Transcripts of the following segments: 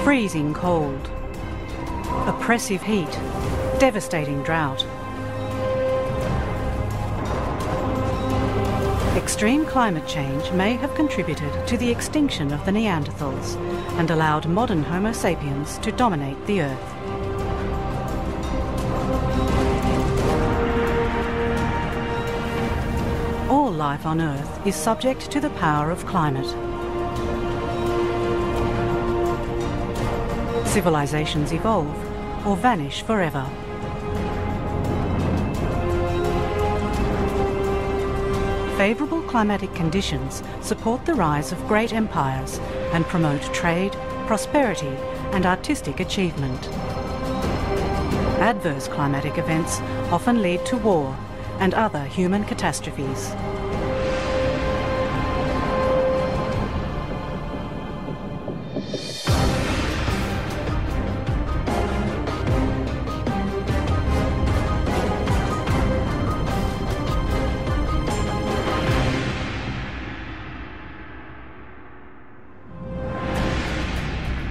freezing cold, oppressive heat, devastating drought. Extreme climate change may have contributed to the extinction of the Neanderthals and allowed modern Homo sapiens to dominate the Earth. All life on Earth is subject to the power of climate. Civilizations evolve or vanish forever. Favourable climatic conditions support the rise of great empires and promote trade, prosperity and artistic achievement. Adverse climatic events often lead to war and other human catastrophes.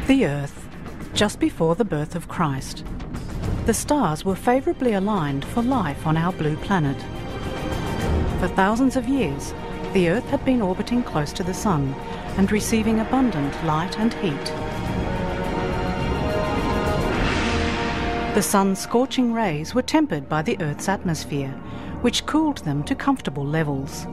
The Earth, just before the birth of Christ. The stars were favourably aligned for life on our blue planet. For thousands of years, the Earth had been orbiting close to the Sun and receiving abundant light and heat. The Sun's scorching rays were tempered by the Earth's atmosphere, which cooled them to comfortable levels.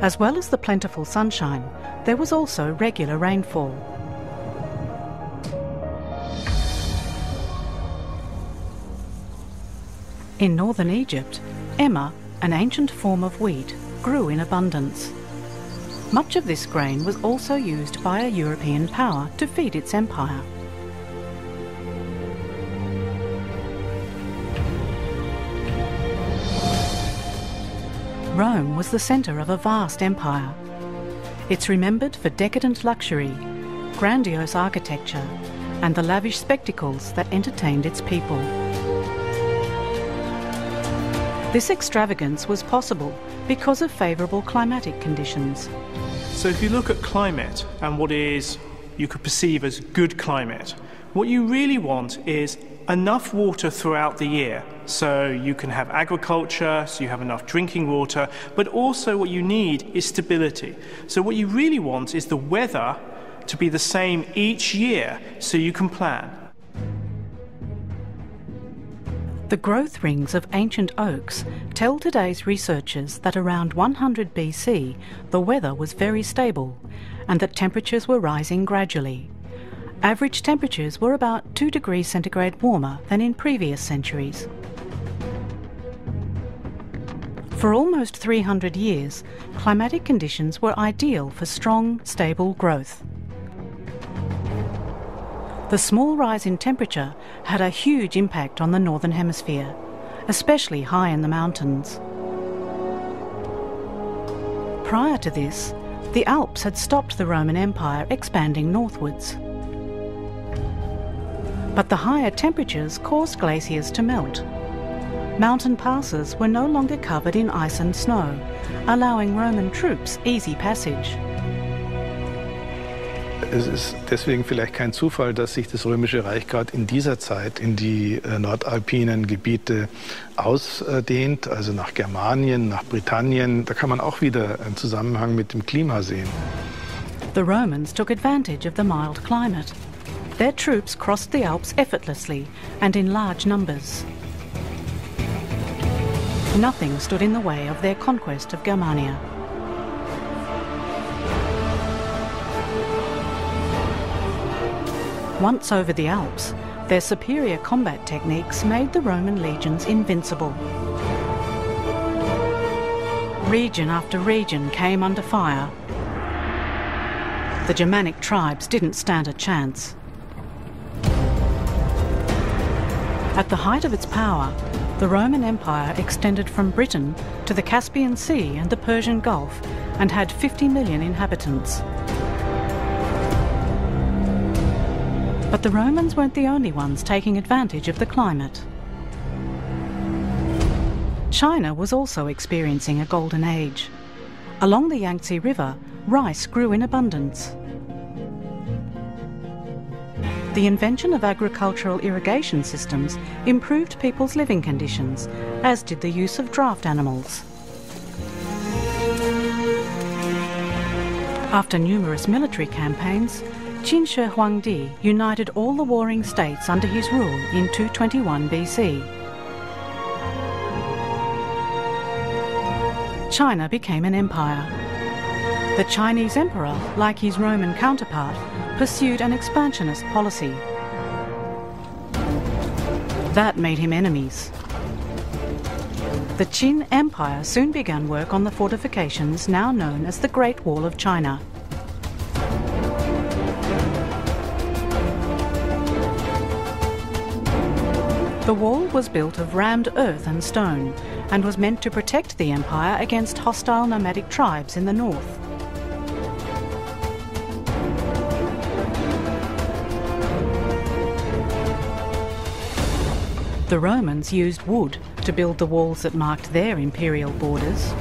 As well as the plentiful sunshine, there was also regular rainfall. In northern Egypt, emmer, an ancient form of wheat, grew in abundance. Much of this grain was also used by a European power to feed its empire. Rome was the centre of a vast empire. It's remembered for decadent luxury, grandiose architecture, and the lavish spectacles that entertained its people. This extravagance was possible because of favourable climatic conditions. So if you look at climate and what is you could perceive as good climate, what you really want is enough water throughout the year. So you can have agriculture, so you have enough drinking water, but also what you need is stability. So what you really want is the weather to be the same each year so you can plan. The growth rings of ancient oaks tell today's researchers that around 100 BC the weather was very stable and that temperatures were rising gradually. Average temperatures were about 2 degrees centigrade warmer than in previous centuries. For almost 300 years, climatic conditions were ideal for strong, stable growth. The small rise in temperature had a huge impact on the Northern Hemisphere, especially high in the mountains. Prior to this, the Alps had stopped the Roman Empire expanding northwards. But the higher temperatures caused glaciers to melt. Mountain passes were no longer covered in ice and snow, allowing Roman troops easy passage. Es ist deswegen vielleicht kein Zufall, dass sich das Römische Reich gerade in dieser Zeit in die nordalpinen Gebiete ausdehnt, also nach Germanien, nach Britannien. Da kann man auch wieder einen Zusammenhang mit dem Klima sehen. The Romans took advantage of the mild climate. Their troops crossed the Alps effortlessly and in large numbers. Nothing stood in the way of their conquest of Germania. Once over the Alps, their superior combat techniques made the Roman legions invincible. Region after region came under fire. The Germanic tribes didn't stand a chance. At the height of its power, the Roman Empire extended from Britain to the Caspian Sea and the Persian Gulf and had 50 million inhabitants. But the Romans weren't the only ones taking advantage of the climate. China was also experiencing a golden age. Along the Yangtze River, rice grew in abundance. The invention of agricultural irrigation systems improved people's living conditions, as did the use of draft animals. After numerous military campaigns, Qin Shi Huangdi united all the warring states under his rule in 221 BC. China became an empire. The Chinese emperor, like his Roman counterpart, pursued an expansionist policy. That made him enemies. The Qin Empire soon began work on the fortifications now known as the Great Wall of China. The wall was built of rammed earth and stone and was meant to protect the empire against hostile nomadic tribes in the north. The Romans used wood to build the walls that marked their imperial borders.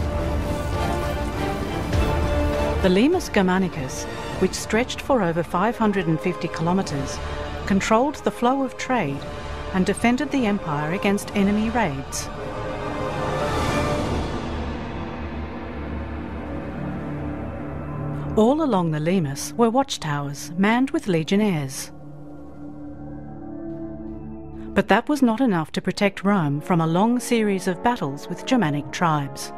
The Limes Germanicus, which stretched for over 550 kilometres, controlled the flow of trade and defended the empire against enemy raids. All along the Limes were watchtowers manned with legionnaires. But that was not enough to protect Rome from a long series of battles with Germanic tribes.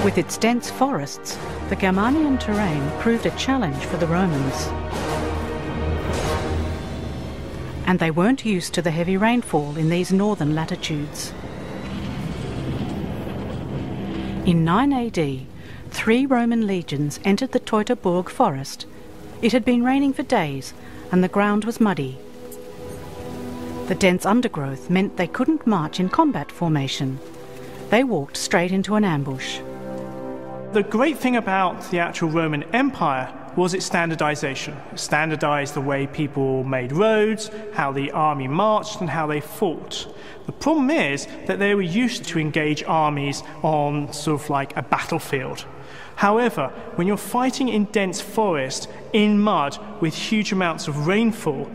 With its dense forests, the Germanian terrain proved a challenge for the Romans. And they weren't used to the heavy rainfall in these northern latitudes. In 9 AD, 3 Roman legions entered the Teutoburg forest. It had been raining for days and the ground was muddy. The dense undergrowth meant they couldn't march in combat formation. They walked straight into an ambush. The great thing about the actual Roman Empire was its standardization. It standardized the way people made roads, how the army marched, and how they fought. The problem is that they were used to engage armies on sort of like a battlefield. However, when you're fighting in dense forest, in mud, with huge amounts of rainfall,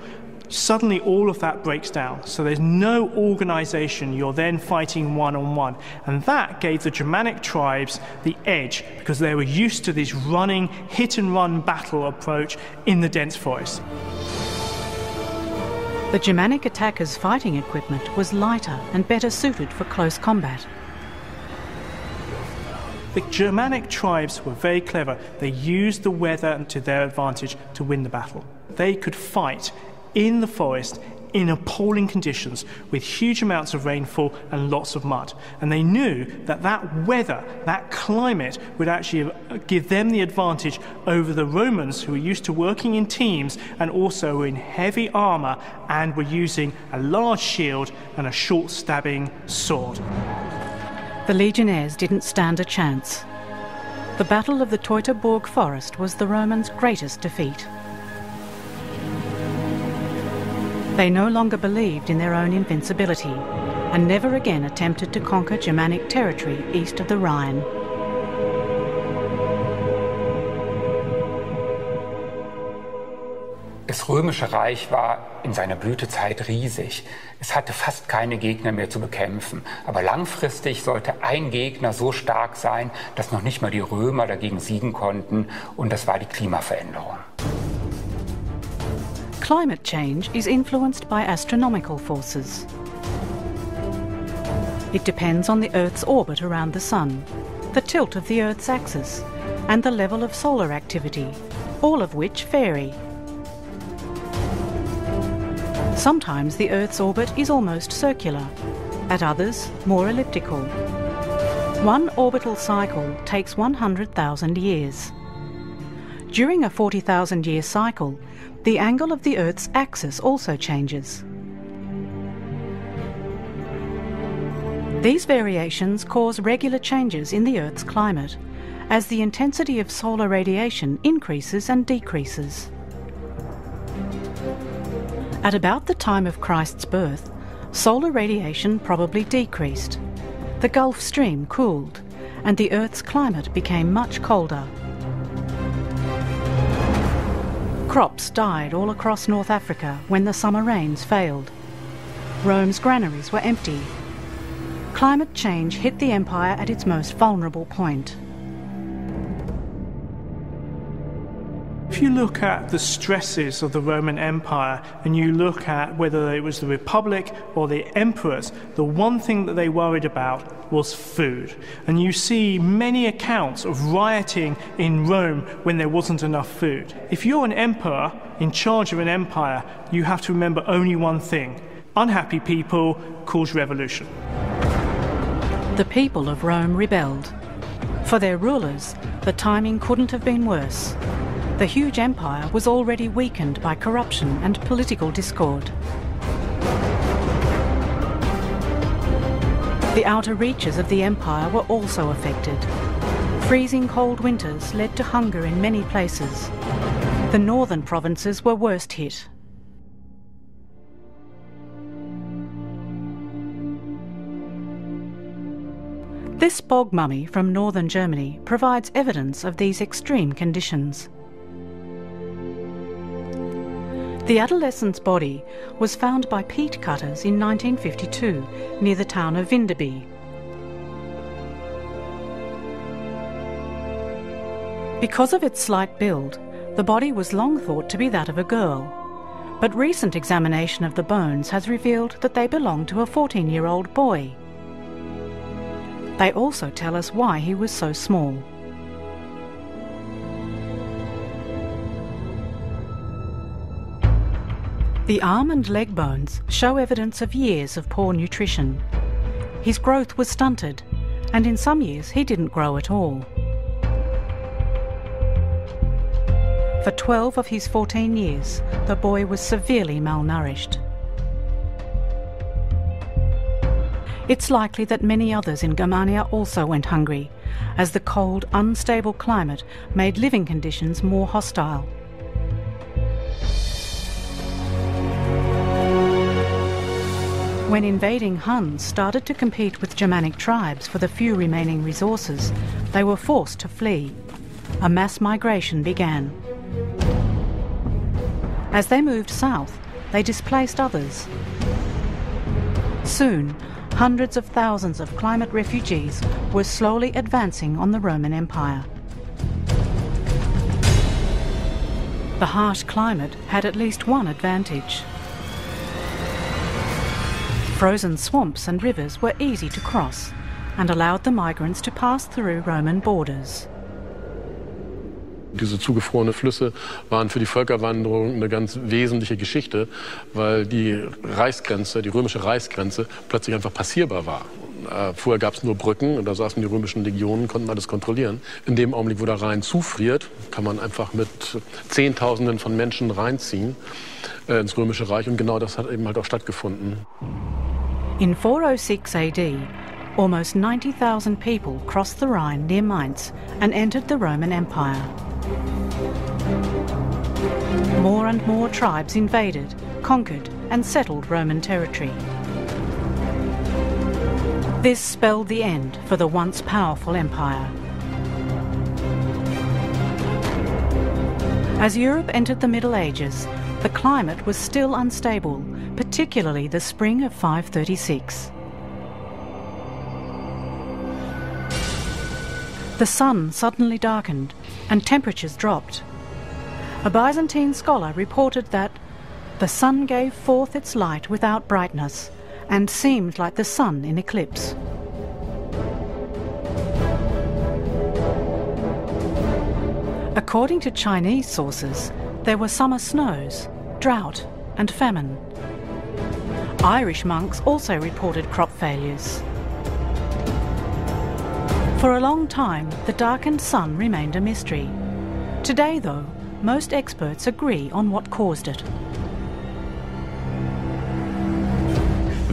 suddenly all of that breaks down. So there's no organization. You're then fighting one-on-one. And that gave the Germanic tribes the edge because they were used to this running, hit-and-run battle approach in the dense forest. The Germanic attackers' fighting equipment was lighter and better suited for close combat. The Germanic tribes were very clever. They used the weather to their advantage to win the battle. They could fight in the forest in appalling conditions with huge amounts of rainfall and lots of mud. And they knew that that weather, that climate, would actually give them the advantage over the Romans, who were used to working in teams and also in heavy armour and were using a large shield and a short stabbing sword. The legionnaires didn't stand a chance. The Battle of the Teutoburg forest was the Romans' greatest defeat. They no longer believed in their own invincibility and never again attempted to conquer Germanic territory east of the Rhine. Das Römische Reich war in seiner Blütezeit riesig. Es hatte fast keine Gegner mehr zu bekämpfen. Aber langfristig sollte ein Gegner so stark sein, dass noch nicht mal die Römer dagegen siegen konnten. Und das war die Klimaveränderung. Climate change is influenced by astronomical forces. It depends on the Earth's orbit around the Sun, the tilt of the Earth's axis, and the level of solar activity, all of which vary. Sometimes the Earth's orbit is almost circular, at others more elliptical. One orbital cycle takes 100,000 years. During a 40,000-year cycle, the angle of the Earth's axis also changes. These variations cause regular changes in the Earth's climate, as the intensity of solar radiation increases and decreases. At about the time of Christ's birth, Solar radiation probably decreased. The Gulf Stream cooled, and the Earth's climate became much colder. Crops died all across North Africa when the summer rains failed. Rome's granaries were empty. Climate change hit the empire at its most vulnerable point. If you look at the stresses of the Roman Empire and you look at whether it was the Republic or the emperors, the one thing that they worried about was food. And you see many accounts of rioting in Rome when there wasn't enough food. If you're an emperor in charge of an empire, you have to remember only one thing: unhappy people cause revolution. The people of Rome rebelled. For their rulers, the timing couldn't have been worse. The huge empire was already weakened by corruption and political discord. The outer reaches of the empire were also affected. Freezing cold winters led to hunger in many places. The northern provinces were worst hit. This bog mummy from northern Germany provides evidence of these extreme conditions. The adolescent's body was found by peat cutters in 1952 near the town of Vindeby. Because of its slight build, the body was long thought to be that of a girl, but recent examination of the bones has revealed that they belonged to a 14-year-old boy. They also tell us why he was so small. The arm and leg bones show evidence of years of poor nutrition. His growth was stunted, and in some years he didn't grow at all. For 12 of his 14 years, the boy was severely malnourished. It's likely that many others in Germania also went hungry, as the cold, unstable climate made living conditions more hostile. When invading Huns started to compete with Germanic tribes for the few remaining resources, they were forced to flee. A mass migration began. As they moved south, they displaced others. Soon, hundreds of thousands of climate refugees were slowly advancing on the Roman Empire. The harsh climate had at least one advantage. Frozen swamps and rivers were easy to cross and allowed the migrants to pass through Roman borders. Diese zugefrorene Flüsse waren für die Völkerwanderung eine ganz wesentliche Geschichte, weil die Reichsgrenze, die römische Reichsgrenze, plötzlich einfach passierbar war. Vorher gab es nur Brücken und da saßen die römischen Legionen, konnten alles kontrollieren. In dem Augenblick, wo der Rhein zufriert, kann man einfach mit Zehntausenden von Menschen reinziehen ins Römische Reich, und genau das hat eben halt auch stattgefunden. In 406 AD, almost 90,000 people crossed the Rhine near Mainz and entered the Roman Empire. More and more tribes invaded, conquered and settled Roman territory. This spelled the end for the once powerful empire. As Europe entered the Middle Ages, the climate was still unstable, particularly the spring of 536. The sun suddenly darkened and temperatures dropped. A Byzantine scholar reported that the sun gave forth its light without brightness and seemed like the sun in eclipse. According to Chinese sources, there were summer snows, drought and famine. Irish monks also reported crop failures. For a long time, the darkened sun remained a mystery. Today, though, most experts agree on what caused it.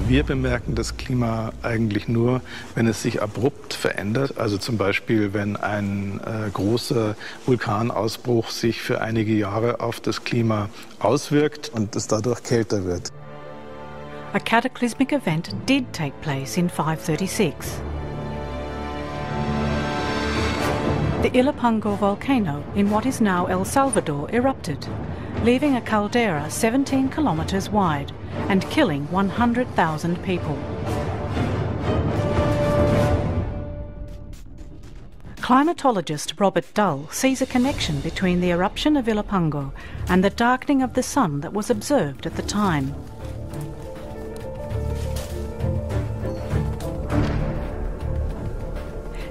Wir bemerken das Klima eigentlich nur, wenn es sich abrupt verändert. Also zum Beispiel, wenn ein großer Vulkanausbruch sich für einige Jahre auf das Klima auswirkt und es dadurch kälter wird. a cataclysmic event did take place in 536. The Ilopango volcano in what is now El Salvador erupted, leaving a caldera 17 kilometres wide and killing 100,000 people. Climatologist Robert Dull sees a connection between the eruption of Ilopango and the darkening of the sun that was observed at the time.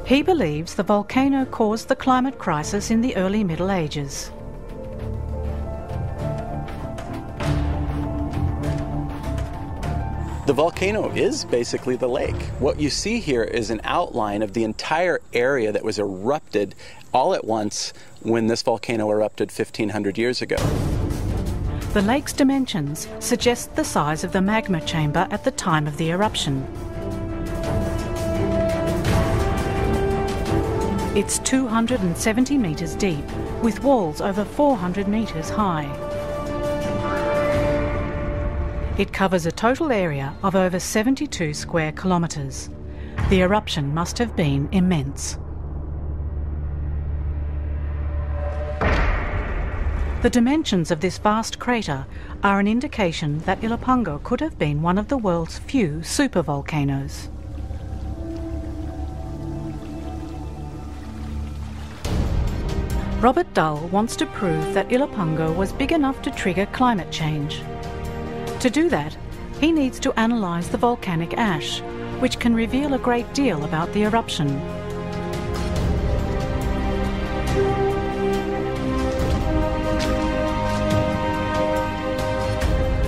He believes the volcano caused the climate crisis in the early Middle Ages. The volcano is basically the lake. What you see here is an outline of the entire area that was erupted all at once when this volcano erupted 1,500 years ago. The lake's dimensions suggest the size of the magma chamber at the time of the eruption. It's 270 metres deep, with walls over 400 metres high. It covers a total area of over 72 square kilometres. The eruption must have been immense. The dimensions of this vast crater are an indication that Ilopango could have been one of the world's few supervolcanoes. Robert Dull wants to prove that Ilopango was big enough to trigger climate change. To do that, he needs to analyse the volcanic ash, which can reveal a great deal about the eruption.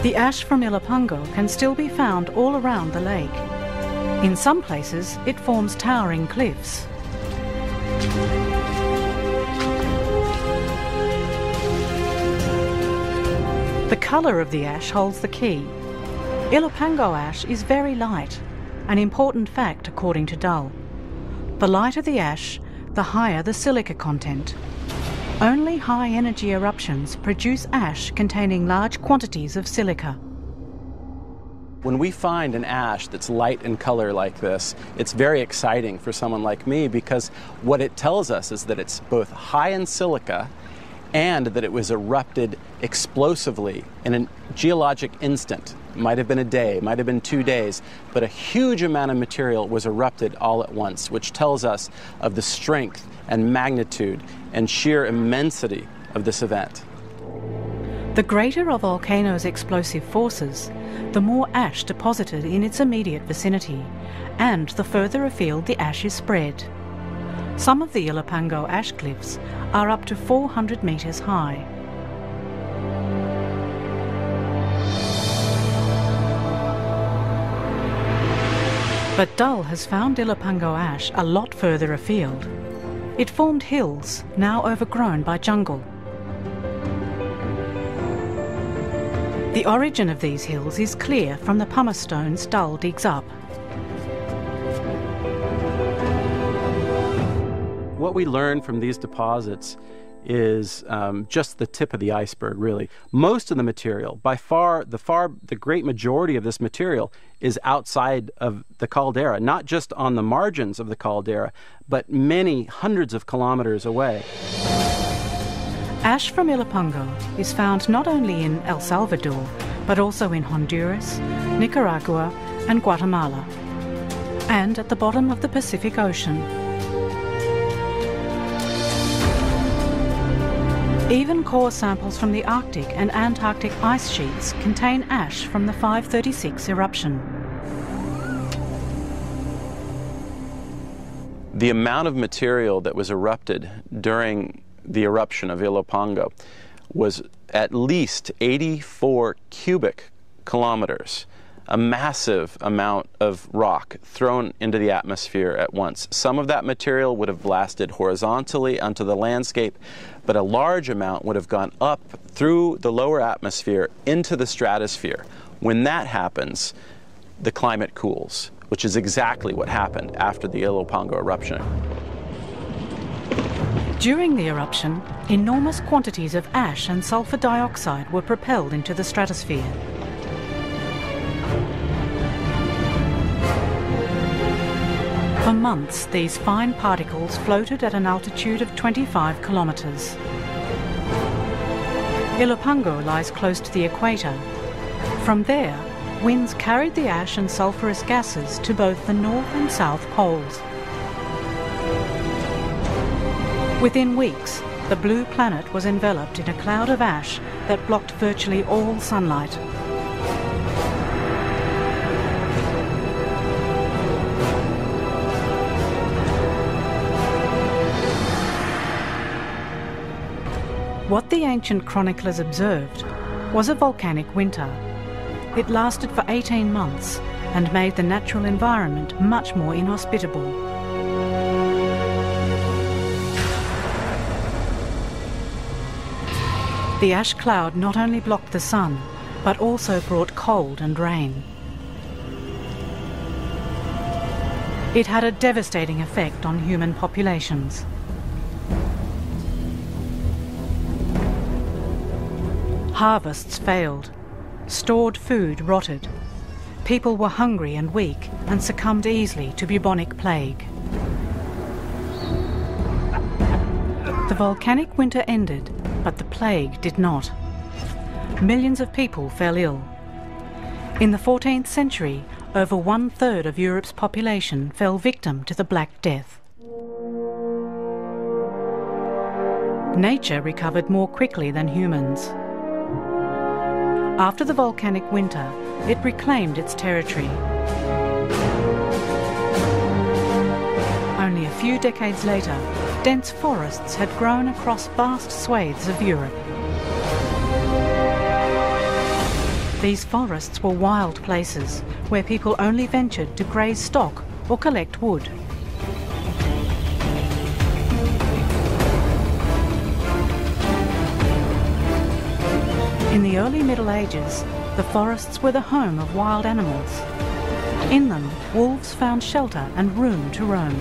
The ash from Ilopango can still be found all around the lake. In some places, it forms towering cliffs. The colour of the ash holds the key. Ilopango ash is very light, an important fact according to Dull. The lighter the ash, the higher the silica content. Only high-energy eruptions produce ash containing large quantities of silica. When we find an ash that's light in color like this, it's very exciting for someone like me because what it tells us is that it's both high in silica and that it was erupted explosively in a geologic instant. Might have been a day, might have been 2 days, but a huge amount of material was erupted all at once, which tells us of the strength and magnitude and sheer immensity of this event. The greater a volcano's explosive forces, the more ash deposited in its immediate vicinity, and the further afield the ash is spread. Some of the Ilopango ash cliffs are up to 400 metres high. But Dull has found Ilopango ash a lot further afield. It formed hills, now overgrown by jungle. The origin of these hills is clear from the pumice stones Dull digs up. What we learn from these deposits is just the tip of the iceberg, really. Most of the material, by far, the great majority of this material is outside of the caldera, not just on the margins of the caldera, but many hundreds of kilometers away. Ash from Ilopango is found not only in El Salvador, but also in Honduras, Nicaragua, and Guatemala, and at the bottom of the Pacific Ocean. Even core samples from the Arctic and Antarctic ice sheets contain ash from the 536 eruption. The amount of material that was erupted during the eruption of Ilopango was at least 84 cubic kilometers, a massive amount of rock thrown into the atmosphere at once. Some of that material would have blasted horizontally onto the landscape, but a large amount would have gone up through the lower atmosphere into the stratosphere. When that happens, the climate cools, which is exactly what happened after the Ilopango eruption. During the eruption, enormous quantities of ash and sulfur dioxide were propelled into the stratosphere. For months, these fine particles floated at an altitude of 25 kilometres. Ilopango lies close to the equator. From there, winds carried the ash and sulphurous gases to both the north and south poles. Within weeks, the blue planet was enveloped in a cloud of ash that blocked virtually all sunlight. What the ancient chroniclers observed was a volcanic winter. It lasted for 18 months and made the natural environment much more inhospitable. The ash cloud not only blocked the sun, but also brought cold and rain. It had a devastating effect on human populations. Harvests failed. Stored food rotted. People were hungry and weak and succumbed easily to bubonic plague. The volcanic winter ended, but the plague did not. Millions of people fell ill. In the 14th century, over 1/3 of Europe's population fell victim to the Black Death. Nature recovered more quickly than humans. After the volcanic winter, it reclaimed its territory. Only a few decades later, dense forests had grown across vast swathes of Europe. These forests were wild places where people only ventured to graze stock or collect wood. In the early Middle Ages, the forests were the home of wild animals. In them, wolves found shelter and room to roam.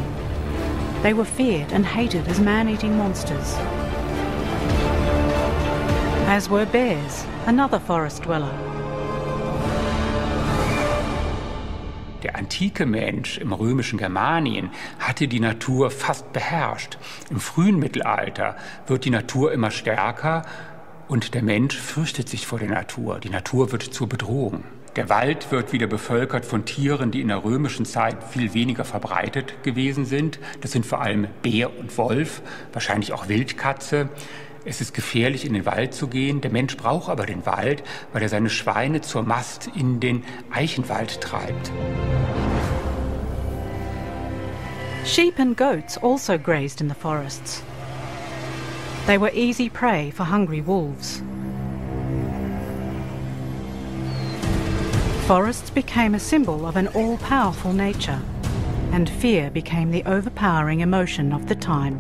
They were feared and hated as man-eating monsters. As were bears, another forest dweller. Der antike Mensch im römischen Germanien hatte die Natur fast beherrscht. Im frühen Mittelalter wird die Natur immer stärker und der Mensch fürchtet sich vor der Natur. Die Natur wird zur Bedrohung. Der Wald wird wieder bevölkert von Tieren, die in der römischen Zeit viel weniger verbreitet gewesen sind. Das sind vor allem Bär und Wolf, wahrscheinlich auch Wildkatze. Es ist gefährlich, in den Wald zu gehen. Der Mensch braucht aber den Wald, weil er seine Schweine zur Mast in den Eichenwald treibt. Sheep and goats also grazed in the forests. They were easy prey for hungry wolves. Forests became a symbol of an all-powerful nature, and fear became the overpowering emotion of the time.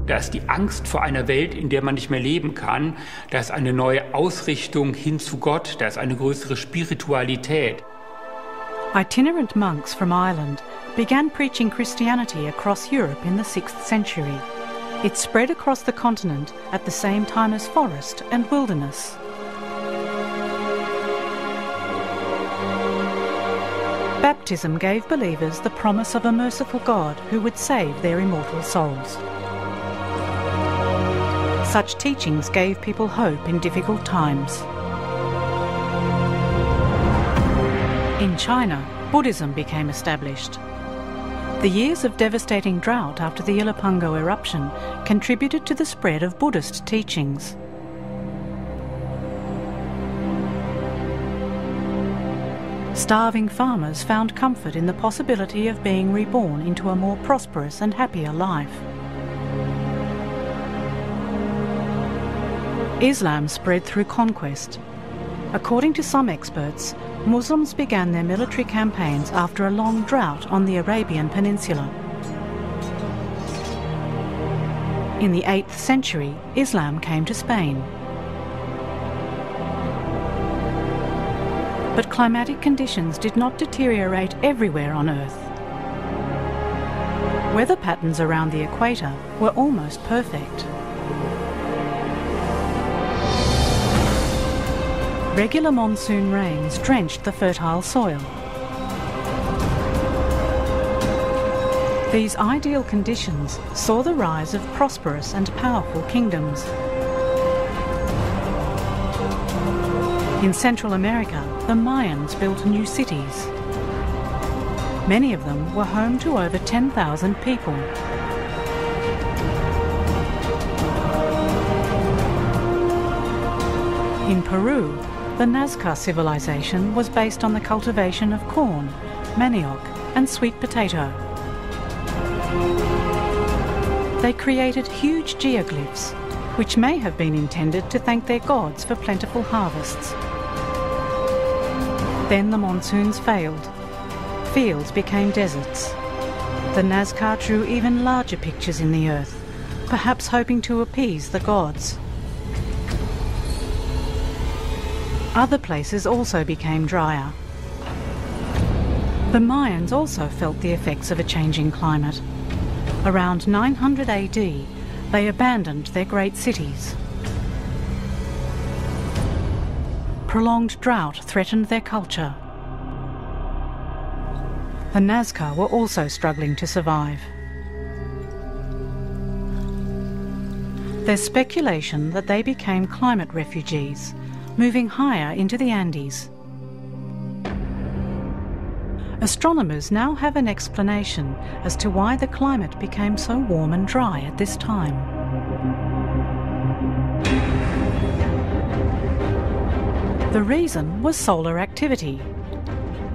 Da ist die Angst vor einer Welt, in der man nicht mehr leben kann. Da ist eine neue Ausrichtung hin zu Gott. Da ist eine größere Spiritualität. Itinerant monks from Ireland began preaching Christianity across Europe in the 6th century. It spread across the continent at the same time as forest and wilderness. Baptism gave believers the promise of a merciful God who would save their immortal souls. Such teachings gave people hope in difficult times. In China, Buddhism became established. The years of devastating drought after the Ilopango eruption contributed to the spread of Buddhist teachings. Starving farmers found comfort in the possibility of being reborn into a more prosperous and happier life. Islam spread through conquest. According to some experts, Muslims began their military campaigns after a long drought on the Arabian Peninsula. In the 8th century, Islam came to Spain. But climatic conditions did not deteriorate everywhere on Earth. Weather patterns around the equator were almost perfect. Regular monsoon rains drenched the fertile soil. These ideal conditions saw the rise of prosperous and powerful kingdoms. In Central America, the Mayans built new cities. Many of them were home to over 10,000 people. In Peru, the Nazca civilization was based on the cultivation of corn, manioc, and sweet potato. They created huge geoglyphs, which may have been intended to thank their gods for plentiful harvests. Then the monsoons failed. Fields became deserts. The Nazca drew even larger pictures in the earth, perhaps hoping to appease the gods. Other places also became drier. The Mayans also felt the effects of a changing climate. Around 900 AD, they abandoned their great cities. Prolonged drought threatened their culture. The Nazca were also struggling to survive. There's speculation that they became climate refugees, moving higher into the Andes. Astronomers now have an explanation as to why the climate became so warm and dry at this time. The reason was solar activity.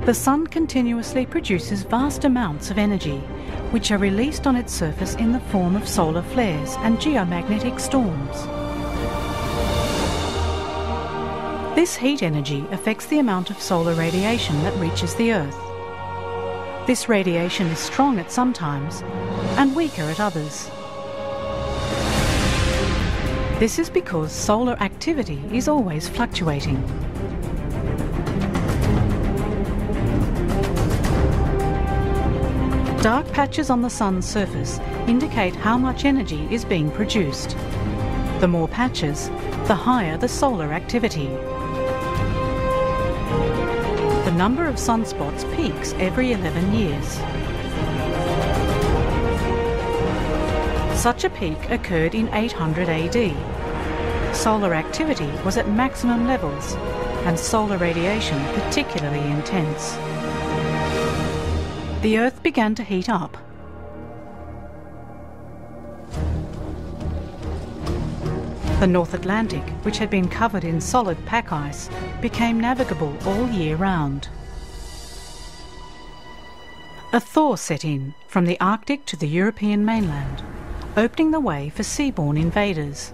The sun continuously produces vast amounts of energy, which are released on its surface in the form of solar flares and geomagnetic storms. This heat energy affects the amount of solar radiation that reaches the Earth. This radiation is strong at some times and weaker at others. This is because solar activity is always fluctuating. Dark patches on the sun's surface indicate how much energy is being produced. The more patches, the higher the solar activity. The number of sunspots peaks every 11 years. Such a peak occurred in 800 AD. Solar activity was at maximum levels, and solar radiation particularly intense. The Earth began to heat up. The North Atlantic, which had been covered in solid pack ice, became navigable all year round. A thaw set in from the Arctic to the European mainland, opening the way for seaborne invaders.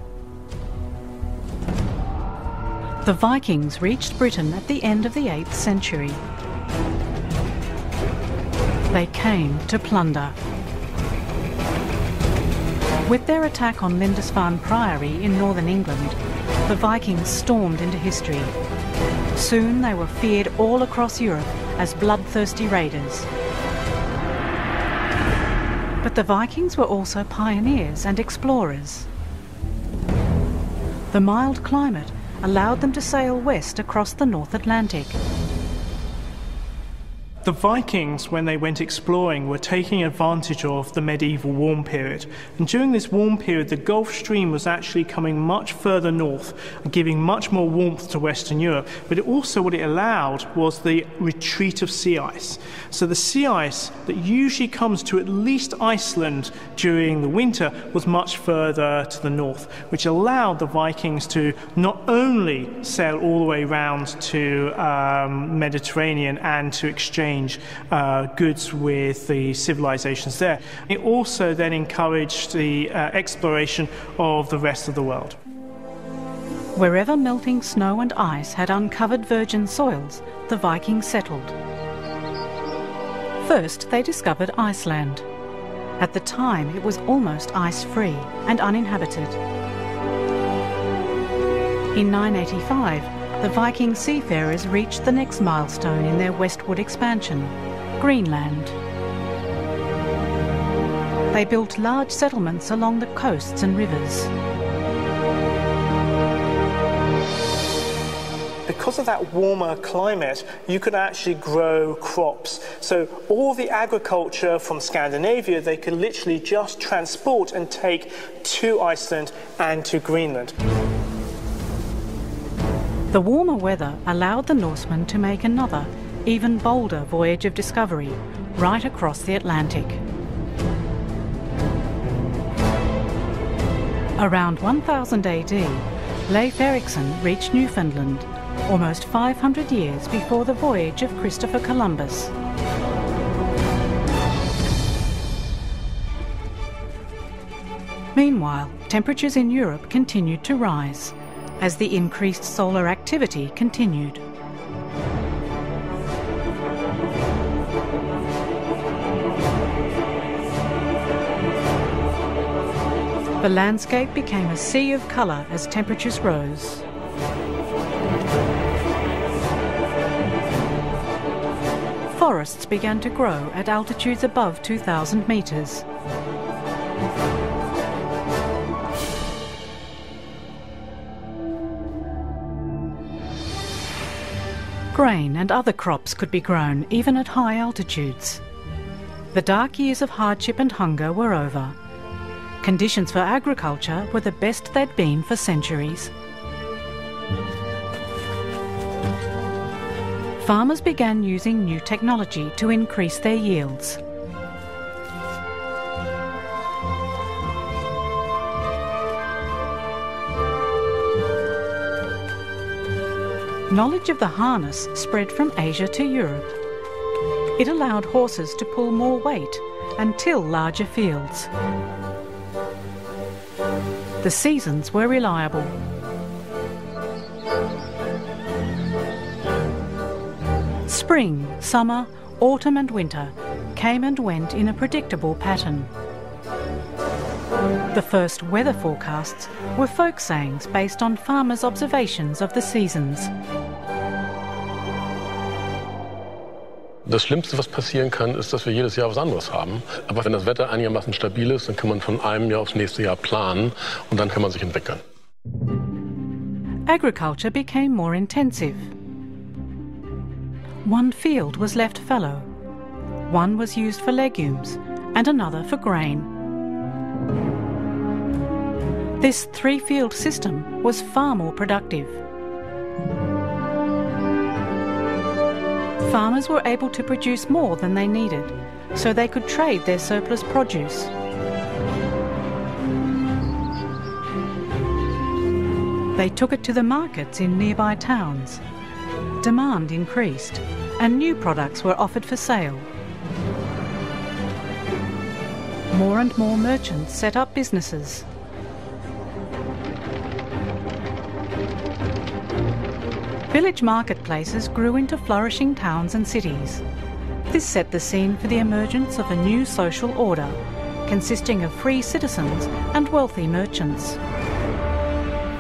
The Vikings reached Britain at the end of the 8th century. They came to plunder. With their attack on Lindisfarne Priory in northern England, the Vikings stormed into history. Soon they were feared all across Europe as bloodthirsty raiders. But the Vikings were also pioneers and explorers. The mild climate allowed them to sail west across the North Atlantic. The Vikings, when they went exploring, were taking advantage of the medieval warm period. And during this warm period, the Gulf Stream was actually coming much further north and giving much more warmth to Western Europe. But what it allowed was the retreat of sea ice. So the sea ice that usually comes to at least Iceland during the winter was much further to the north, which allowed the Vikings to not only sail all the way round to Mediterranean and to exchange goods with the civilizations there. It also then encouraged the exploration of the rest of the world. Wherever melting snow and ice had uncovered virgin soils, the Vikings settled. First, they discovered Iceland. At the time, it was almost ice-free and uninhabited. In 985, the Viking seafarers reached the next milestone in their westward expansion, Greenland. They built large settlements along the coasts and rivers. because of that warmer climate, you could actually grow crops. So all the agriculture from Scandinavia, they could literally just transport and take to Iceland and to Greenland. The warmer weather allowed the Norsemen to make another, even bolder voyage of discovery, right across the Atlantic. Around 1000 AD, Leif Erikson reached Newfoundland, almost 500 years before the voyage of Christopher Columbus. Meanwhile, temperatures in Europe continued to rise as the increased solar activity continued. The landscape became a sea of colour as temperatures rose. Forests began to grow at altitudes above 2,000 metres. Grain and other crops could be grown even at high altitudes. The dark years of hardship and hunger were over. Conditions for agriculture were the best they'd been for centuries. Farmers began using new technology to increase their yields. Knowledge of the harness spread from Asia to Europe. It allowed horses to pull more weight and till larger fields. The seasons were reliable. Spring, summer, autumn and winter came and went in a predictable pattern. The first weather forecasts were folk sayings based on farmers' observations of the seasons. Das Schlimmste, was passieren kann, ist, dass wir jedes Jahr was anderes haben. Aber wenn das Wetter einigermaßen stabil ist, dann kann man von einem Jahr aufs nächste Jahr planen und dann kann man sich entwickeln. Agriculture became more intensive. One field was left fallow. One was used for legumes and another for grain. This three-field system was far more productive. Farmers were able to produce more than they needed, so they could trade their surplus produce. They took it to the markets in nearby towns. Demand increased, and new products were offered for sale. More and more merchants set up businesses. Village marketplaces grew into flourishing towns and cities. This set the scene for the emergence of a new social order, consisting of free citizens and wealthy merchants.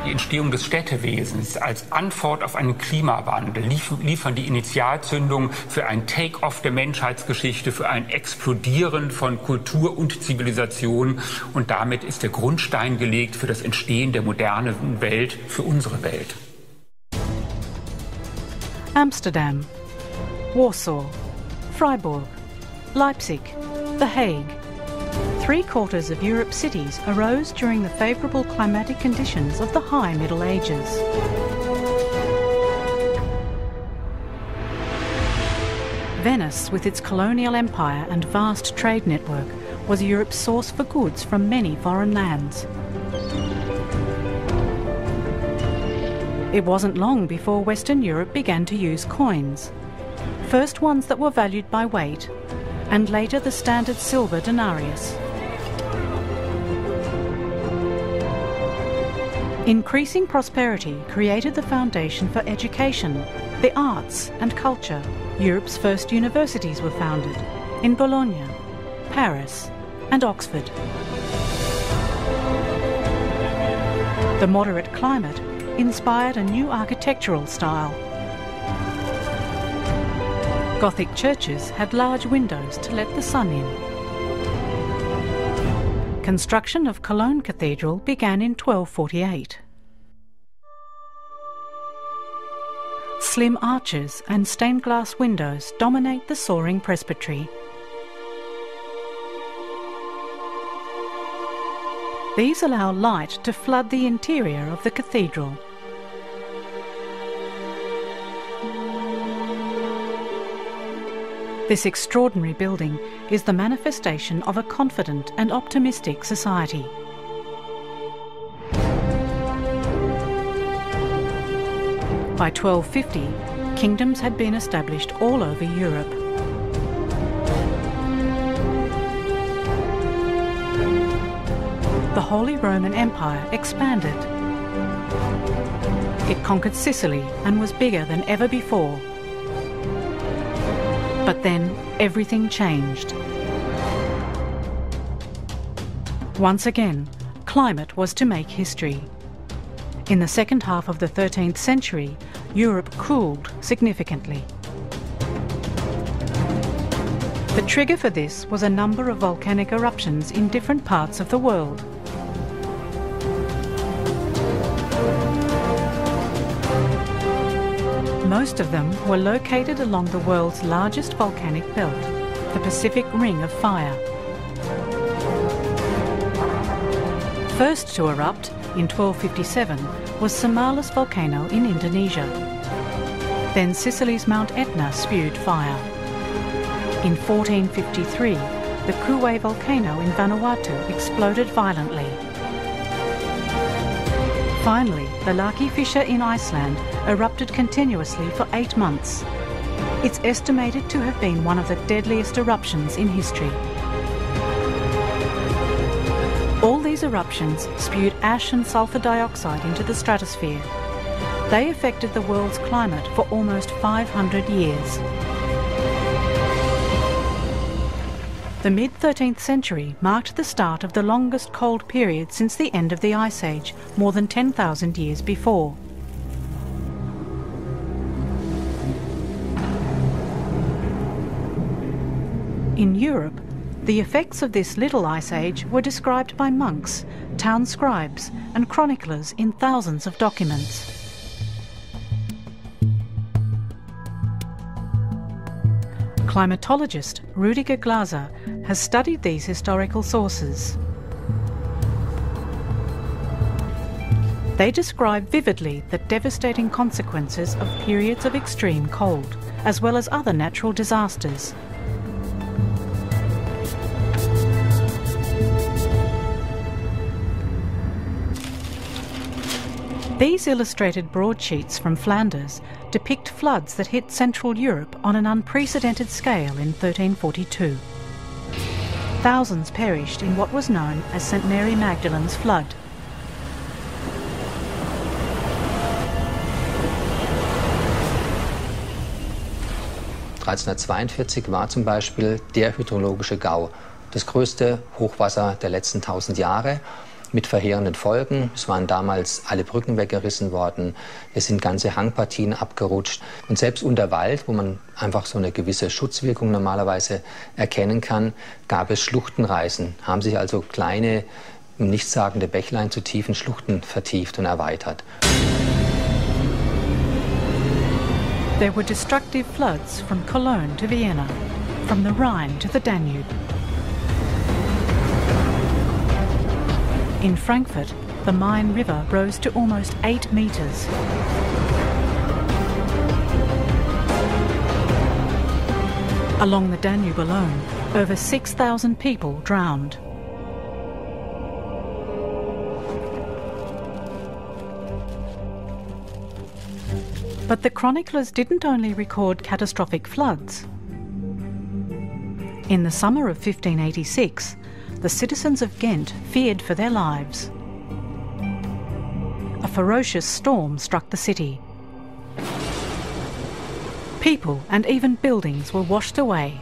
Die Entstehung des Städtewesens als Antwort auf einen Klimawandel liefern die Initialzündung für ein Take-off der Menschheitsgeschichte, für ein Explodieren von Kultur und Zivilisation. Und damit ist der Grundstein gelegt für das Entstehen der modernen Welt, für unsere Welt. Amsterdam, Warsaw, Freiburg, Leipzig, The Hague. 3/4 of Europe's cities arose during the favourable climatic conditions of the High Middle Ages. Venice, with its colonial empire and vast trade network, was Europe's source for goods from many foreign lands. It wasn't long before Western Europe began to use coins, first ones that were valued by weight, and later the standard silver denarius. Increasing prosperity created the foundation for education, the arts and culture. Europe's first universities were founded in Bologna, Paris and Oxford. The moderate climate inspired a new architectural style. Gothic churches had large windows to let the sun in. Construction of Cologne Cathedral began in 1248. Slim arches and stained glass windows dominate the soaring presbytery. These allow light to flood the interior of the cathedral. This extraordinary building is the manifestation of a confident and optimistic society. By 1250, kingdoms had been established all over Europe. The Holy Roman Empire expanded. It conquered Sicily and was bigger than ever before. But then everything changed. Once again, climate was to make history. In the second half of the 13th century, Europe cooled significantly. The trigger for this was a number of volcanic eruptions in different parts of the world. Most of them were located along the world's largest volcanic belt, the Pacific Ring of Fire. First to erupt in 1257 was Semalis volcano in Indonesia. Then Sicily's Mount Etna spewed fire. In 1453, the Kuwait volcano in Vanuatu exploded violently. Finally, the Laki fissure in Iceland erupted continuously for 8 months. It's estimated to have been one of the deadliest eruptions in history. All these eruptions spewed ash and sulfur dioxide into the stratosphere. They affected the world's climate for almost 500 years. The mid-13th century marked the start of the longest cold period since the end of the Ice Age, more than 10,000 years before. In Europe, the effects of this little ice age were described by monks, town scribes and chroniclers in thousands of documents. Climatologist Rüdiger Glaser has studied these historical sources. They describe vividly the devastating consequences of periods of extreme cold, as well as other natural disasters. These illustrated broadsheets from Flanders depict floods that hit Central Europe on an unprecedented scale in 1342. Thousands perished in what was known as St. Mary Magdalene's flood. (1342) war zum Beispiel der hydrologische Gau, das größte Hochwasser der letzten 1000 Jahre. Mit verheerenden Folgen. Es waren damals alle Brücken weggerissen worden, es sind ganze Hangpartien abgerutscht. Und selbst unter Wald, wo man einfach so eine gewisse Schutzwirkung normalerweise erkennen kann, gab es Schluchtenreißen, haben sich also kleine, nichtssagende Bächlein zu tiefen Schluchten vertieft und erweitert. There were destructive floods from Cologne to Vienna, from the Rhine to the Danube. In Frankfurt, the Main River rose to almost 8 meters. Along the Danube alone, over 6,000 people drowned. But the chroniclers didn't only record catastrophic floods. In the summer of 1586, the citizens of Ghent feared for their lives. A ferocious storm struck the city. People and even buildings were washed away.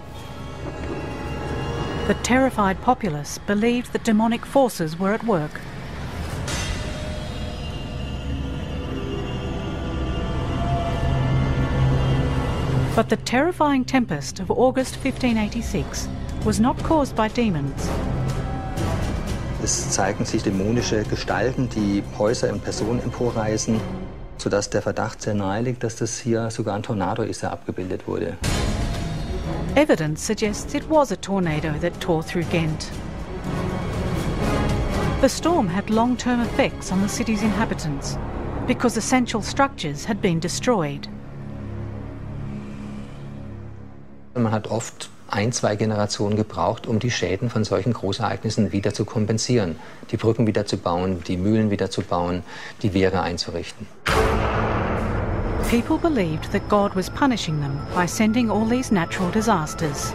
The terrified populace believed that demonic forces were at work. But the terrifying tempest of August 1586 was not caused by demons. Es zeigen sich dämonische Gestalten, die Häuser in Personen emporreißen. sodass der Verdacht sehr nahe liegt, dass das hier sogar ein Tornado ist, der abgebildet wurde. Evidence suggests it was a tornado that tore through Ghent. The storm had long-term effects on the city's inhabitants because essential structures had been destroyed. Man hat oft 1-2 Generationen gebraucht, um die Schäden von solchen Großereignissen wieder zu kompensieren, die Brücken wieder zu bauen, die Mühlen wieder zu bauen, die Wehre einzurichten. People believed that God was punishing them by sending all these natural disasters.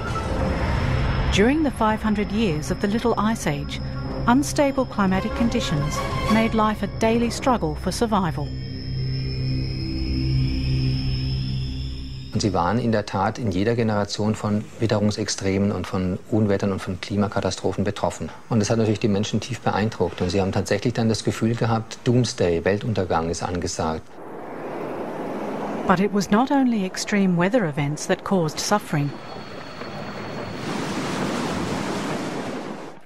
During the 500 years of the Little Ice Age, unstable climatic conditions made life a daily struggle for survival. Und sie waren in der Tat in jeder Generation von Witterungsextremen und von Unwettern und von Klimakatastrophen betroffen. Und das hat natürlich die Menschen tief beeindruckt. Und sie haben tatsächlich dann das Gefühl gehabt, Doomsday, Weltuntergang ist angesagt. But it was not only extreme weather events that caused suffering.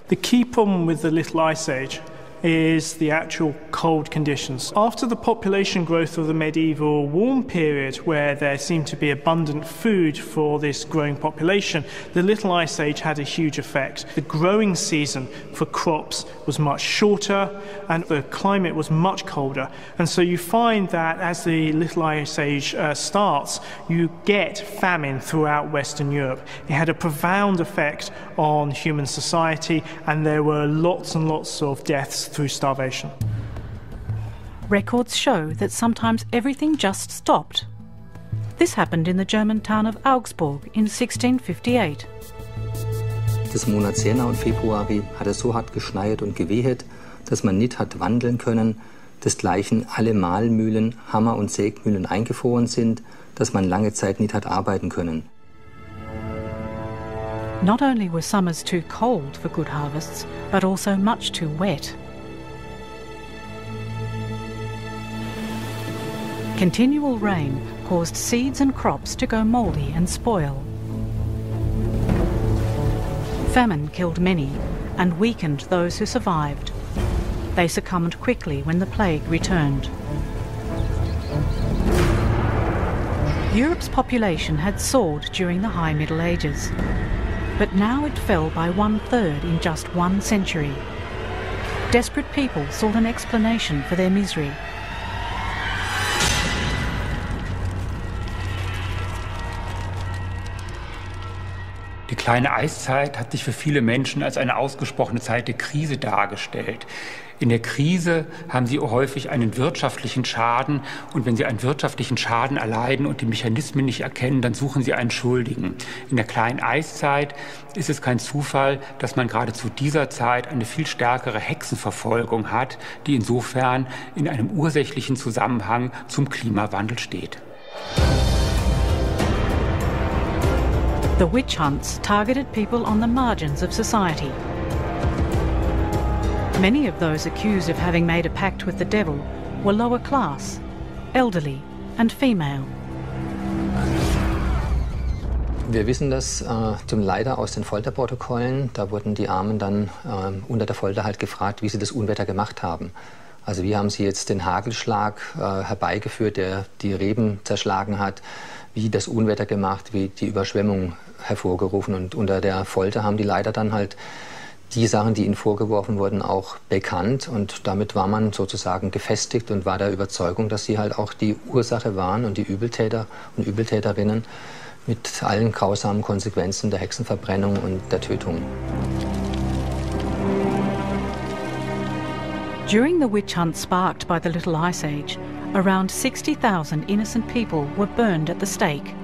The key problem with the Little Ice Age is the actual cold conditions. After the population growth of the medieval warm period, where there seemed to be abundant food for this growing population, the Little Ice Age had a huge effect. The growing season for crops was much shorter and the climate was much colder. And so you find that as the Little Ice Age starts, you get famine throughout Western Europe. It had a profound effect on human society, and there were lots and lots of deaths through starvation. Records show that sometimes everything just stopped. This happened in the German town of Augsburg in 1658. Des Monats Jänner und Februar hat es so hart geschneit und gewehet, dass man nicht hat wandeln können, desgleichen alle Mahlmühlen, Hammer- und Sägmühlen eingefroren sind, dass man lange Zeit nicht hat arbeiten können. Not only were summers too cold for good harvests, but also much too wet. Continual rain caused seeds and crops to go mouldy and spoil. Famine killed many and weakened those who survived. They succumbed quickly when the plague returned. Europe's population had soared during the High Middle Ages, but now it fell by 1/3 in just 1 century. Desperate people sought an explanation for their misery. Die kleine Eiszeit hat sich für viele Menschen als eine ausgesprochene Zeit der Krise dargestellt. In der Krise haben sie häufig einen wirtschaftlichen Schaden, und wenn sie einen wirtschaftlichen Schaden erleiden und die Mechanismen nicht erkennen, dann suchen sie einen Schuldigen. In der kleinen Eiszeit ist es kein Zufall, dass man gerade zu dieser Zeit eine viel stärkere Hexenverfolgung hat, die insofern in einem ursächlichen Zusammenhang zum Klimawandel steht. The witch hunts targeted people on the margins of society. Many of those accused of having made a pact with the devil were lower class, elderly and female. Wir wissen das leider aus den Folterprotokollen. Da wurden die Armen dann unter der Folter halt gefragt, wie sie das Unwetter gemacht haben. Also wie haben sie jetzt den Hagelschlag herbeigeführt, der die Reben zerschlagen hat, wie das Unwetter gemacht, wie die Überschwemmung hervorgerufen. Und unter der Folter haben die leider dann halt die Sachen, die ihnen vorgeworfen wurden, auch bekannt. Und damit war man sozusagen gefestigt und war der Überzeugung, dass sie halt auch die Ursache waren und die Übeltäter und Übeltäterinnen mit allen grausamen Konsequenzen der Hexenverbrennung und der Tötung. During the witch hunt sparked by the Little Ice Age, around 60,000 innocent people were burned at the stake.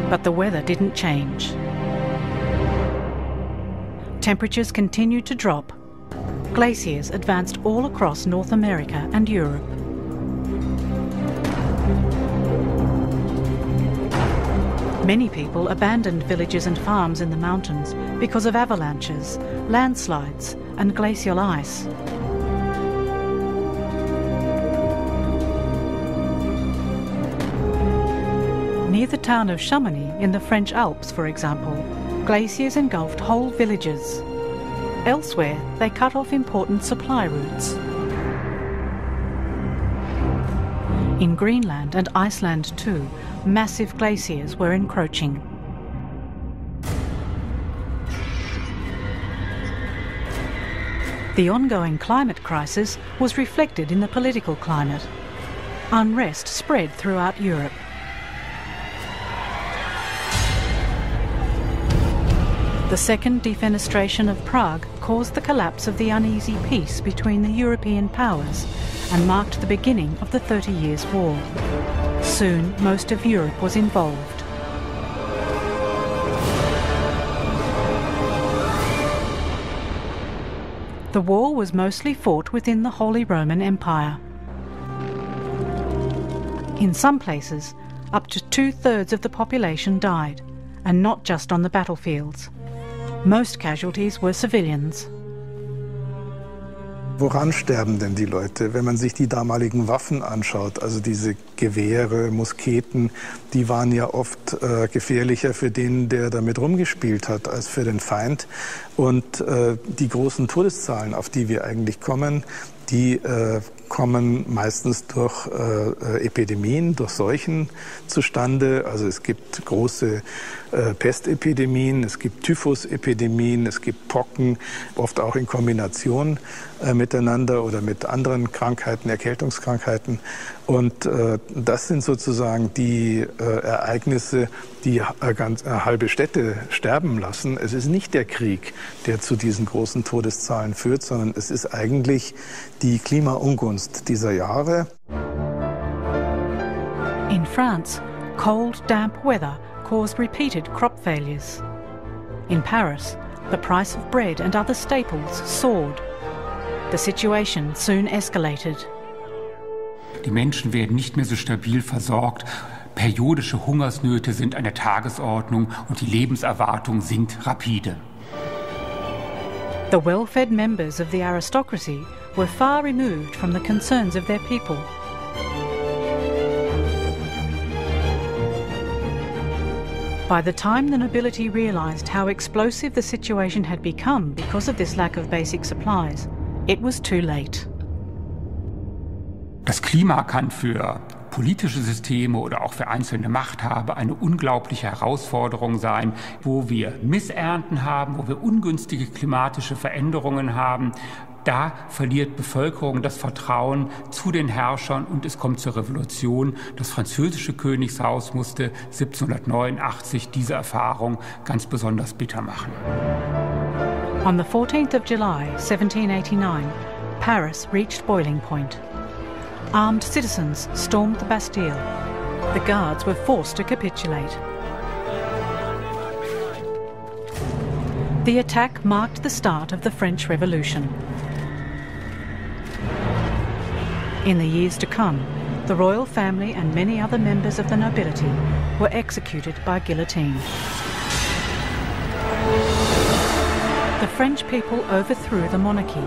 But the weather didn't change. Temperatures continued to drop. Glaciers advanced all across North America and Europe. Many people abandoned villages and farms in the mountains because of avalanches, landslides and glacial ice. Near the town of Chamonix in the French Alps, for example, glaciers engulfed whole villages. Elsewhere, they cut off important supply routes. In Greenland and Iceland too, massive glaciers were encroaching. The ongoing climate crisis was reflected in the political climate. Unrest spread throughout Europe. The second defenestration of Prague caused the collapse of the uneasy peace between the European powers and marked the beginning of the 30 Years' War. Soon, most of Europe was involved. The war was mostly fought within the Holy Roman Empire. In some places, up to 2/3 of the population died, and not just on the battlefields. Most casualties were civilians. Woran sterben denn die Leute, wenn man sich die damaligen Waffen anschaut? Also diese Gewehre, Musketen, die waren ja oft gefährlicher für den, der damit rumgespielt hat, als für den Feind. Und die großen Todeszahlen, auf die wir eigentlich kommen, die kommen meistens durch Epidemien, durch Seuchen zustande. Also es gibt große Pestepidemien, es gibt Typhusepidemien, es gibt Pocken, oft auch in Kombination miteinander oder mit anderen Krankheiten, Erkältungskrankheiten. Und das sind sozusagen die Ereignisse, die halbe Städte sterben lassen. Es ist nicht der Krieg, der zu diesen großen Todeszahlen führt, sondern es ist eigentlich die Klimaungunst dieser Jahre. In France, cold, damp weather caused repeated crop failures. In Paris, the price of bread and other staples soared. The situation soon escalated. Die Menschen werden nicht mehr so stabil versorgt. Periodische Hungersnöte sind an der Tagesordnung und die Lebenserwartung sinkt rapide. The well-fed members of the aristocracy were far removed from the concerns of their people. By the time the nobility realised how explosive the situation had become because of this lack of basic supplies, it was too late. Das Klima kann für politische Systeme oder auch für einzelne Machthaber eine unglaubliche Herausforderung sein, wo wir Missernten haben, wo wir ungünstige klimatische Veränderungen haben. Da verliert Bevölkerung das Vertrauen zu den Herrschern und es kommt zur Revolution. Das französische Königshaus musste 1789 diese Erfahrung ganz besonders bitter machen. On the 14th of July, 1789, Paris reached boiling point. Armed citizens stormed the Bastille. The guards were forced to capitulate. The attack marked the start of the French Revolution. In the years to come, the royal family and many other members of the nobility were executed by guillotine. The French people overthrew the monarchy,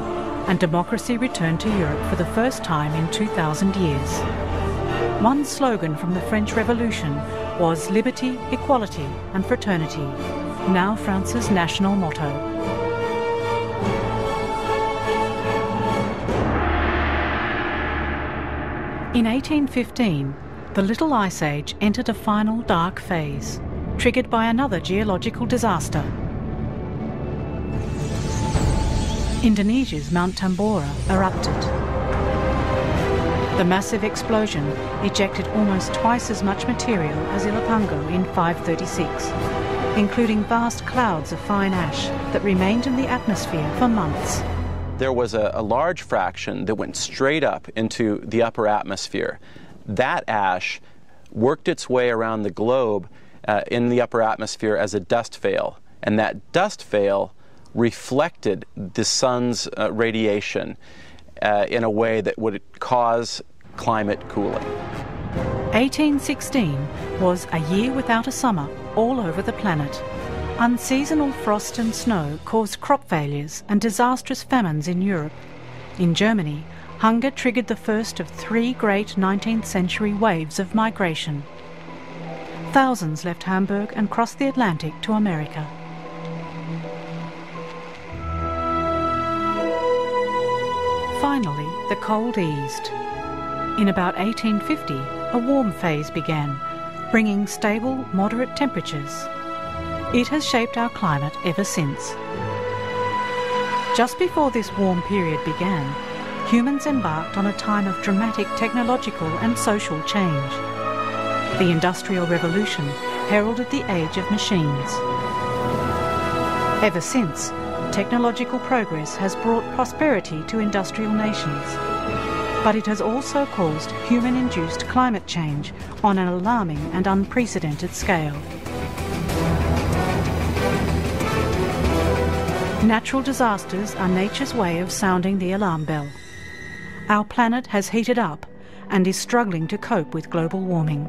and democracy returned to Europe for the first time in 2,000 years. One slogan from the French Revolution was liberty, equality and fraternity, now France's national motto. In 1815, the Little Ice Age entered a final dark phase, triggered by another geological disaster. Indonesia's Mount Tambora erupted. The massive explosion ejected almost twice as much material as Ilopango in 536, including vast clouds of fine ash that remained in the atmosphere for months. There was a large fraction that went straight up into the upper atmosphere. That ash worked its way around the globe in the upper atmosphere as a dust veil, and that dust veil reflected the sun's radiation in a way that would cause climate cooling. 1816 was a year without a summer all over the planet. Unseasonal frost and snow caused crop failures and disastrous famines in Europe. In Germany, hunger triggered the first of 3 great 19th century waves of migration. Thousands left Hamburg and crossed the Atlantic to America. Finally, the cold eased. In about 1850, a warm phase began, bringing stable, moderate temperatures. It has shaped our climate ever since. Just before this warm period began, humans embarked on a time of dramatic technological and social change. The Industrial Revolution heralded the age of machines. Ever since, technological progress has brought prosperity to industrial nations, but it has also caused human-induced climate change on an alarming and unprecedented scale. Natural disasters are nature's way of sounding the alarm bell. Our planet has heated up and is struggling to cope with global warming.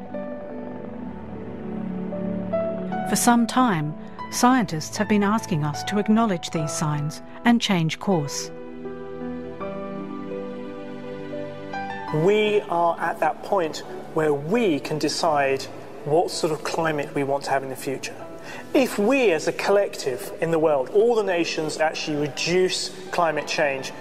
For some time, scientists have been asking us to acknowledge these signs and change course. We are at that point where we can decide what sort of climate we want to have in the future. If we as a collective in the world, all the nations actually reduce climate change,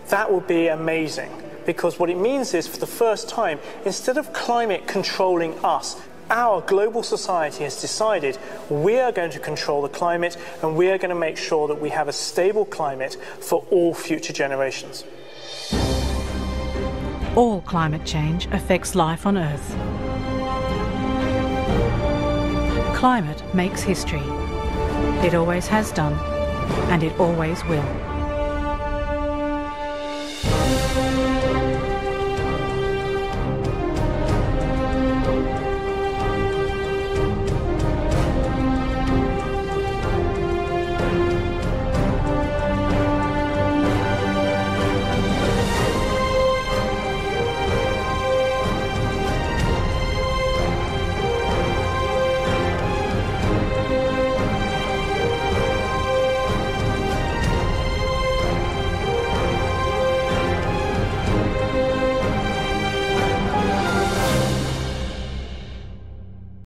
that would be amazing, because what it means is, for the first time, instead of climate controlling us, our global society has decided we are going to control the climate, and we are going to make sure that we have a stable climate for all future generations. All climate change affects life on Earth. Climate makes history. It always has done, and it always will.